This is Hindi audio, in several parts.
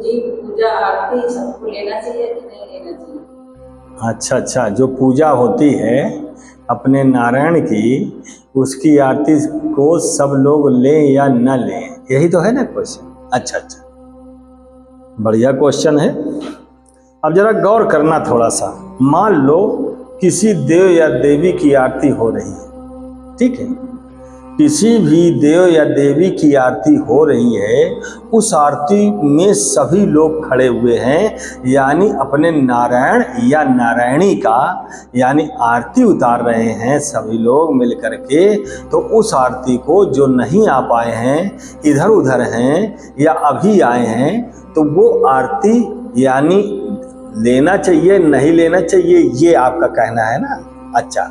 दीप पूजा आरती सबको लेना चाहिए कि नहीं लेना चाहिए? अच्छा, जो पूजा होती है अपने नारायण की, उसकी आरती को सब लोग लें या न लें, यही तो है ना क्वेश्चन। अच्छा, बढ़िया क्वेश्चन है। अब जरा गौर करना थोड़ा सा। मान लो किसी देव या देवी की आरती हो रही है, ठीक है, किसी भी देव या देवी की आरती हो रही है, उस आरती में सभी लोग खड़े हुए हैं, यानी अपने नारायण या नारायणी का यानी आरती उतार रहे हैं सभी लोग मिल करके। तो उस आरती को जो नहीं आ पाए हैं, इधर उधर हैं या अभी आए हैं, तो वो आरती यानी लेना चाहिए नहीं लेना चाहिए, ये आपका कहना है ना। अच्छा,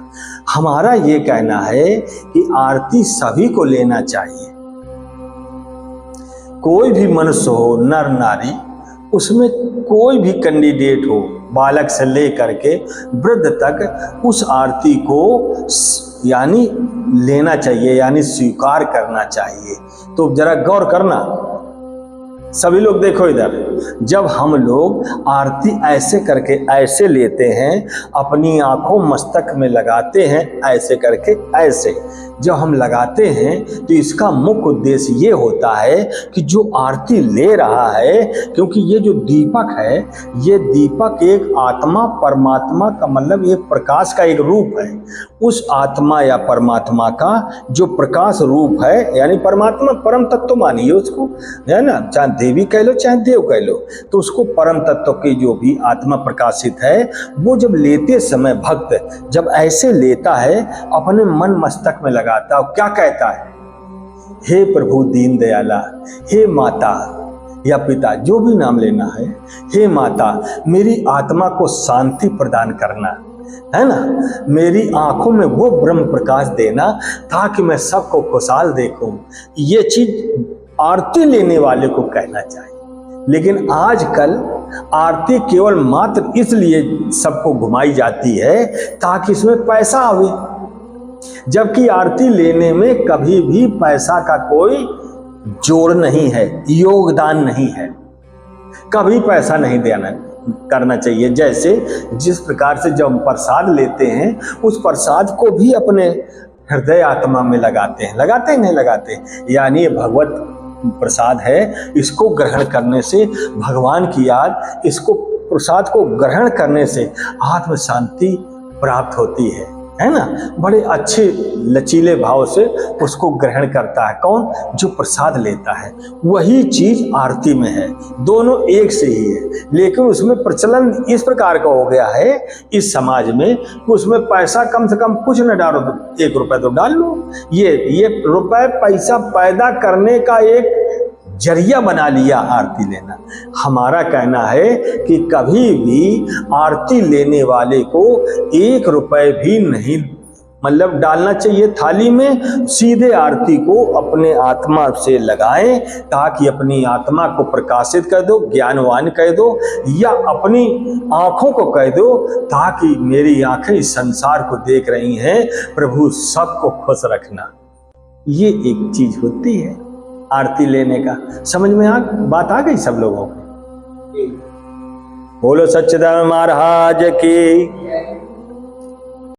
हमारा ये कहना है कि आरती सभी को लेना चाहिए। कोई भी मनुष्य हो, नर नारी, उसमें कोई भी कैंडिडेट हो, बालक से लेकर के वृद्ध तक, उस आरती को यानी लेना चाहिए, यानी स्वीकार करना चाहिए। तो जरा गौर करना सभी लोग, देखो इधर, जब हम लोग आरती ऐसे करके ऐसे लेते हैं, अपनी आंखों मस्तक में लगाते हैं ऐसे करके, ऐसे जब हम लगाते हैं तो इसका मुख्य उद्देश्य ये होता है कि जो आरती ले रहा है, क्योंकि ये जो दीपक है, ये दीपक एक आत्मा परमात्मा का मतलब एक प्रकाश का एक रूप है। उस आत्मा या परमात्मा का जो प्रकाश रूप है, यानी परमात्मा परम तत्व मानिए उसको, है ना, चाहे देवी कह लो चाहे देव कह लो, तो उसको परम तत्व की जो भी आत्मा प्रकाशित है, वो जब लेते समय भक्त जब ऐसे लेता है, अपने मन मस्तक में लगाता है, क्या कहता है, हे प्रभु दीन दयाला, हे माता या पिता, जो भी नाम लेना है, हे माता मेरी आत्मा को शांति प्रदान करना, है ना, मेरी आंखों में वो ब्रह्म प्रकाश देना ताकि मैं सबको खुशहाल देखूं। ये चीज आरती लेने वाले को कहना चाहिए। लेकिन आजकल आरती केवल मात्र इसलिए सबको घुमाई जाती है ताकि इसमें पैसा आवे, जबकि आरती लेने में कभी भी पैसा का कोई जोड़ नहीं है, योगदान नहीं है, कभी पैसा नहीं देना करना चाहिए। जैसे जिस प्रकार से जब हम प्रसाद लेते हैं, उस प्रसाद को भी अपने हृदय आत्मा में लगाते हैं, लगाते ही नहीं लगाते, यानी ये भगवत प्रसाद है, इसको ग्रहण करने से भगवान की याद, इसको प्रसाद को ग्रहण करने से आत्म शांति प्राप्त होती है ना। बड़े अच्छे लचीले भाव से उसको ग्रहण करता है कौन, जो प्रसाद लेता है। वही चीज आरती में है, दोनों एक से ही है, लेकिन उसमें प्रचलन इस प्रकार का हो गया है इस समाज में, उसमें पैसा कम से कम कुछ न डालो, 1 रुपए तो डाल लो। ये रुपए पैसा पैदा करने का एक जरिया बना लिया आरती लेना। हमारा कहना है कि कभी भी आरती लेने वाले को 1 रुपए भी नहीं मतलब डालना चाहिए थाली में, सीधे आरती को अपने आत्मा से लगाएं ताकि अपनी आत्मा को प्रकाशित कर दो, ज्ञानवान कह दो, या अपनी आंखों को कह दो ताकि मेरी आंखें इस संसार को देख रही हैं, प्रभु सबको खुश रखना। ये एक चीज होती है आरती लेने का। समझ में बात आ गई सब लोगों को? बोलो सच्चिदानंद महाराज की।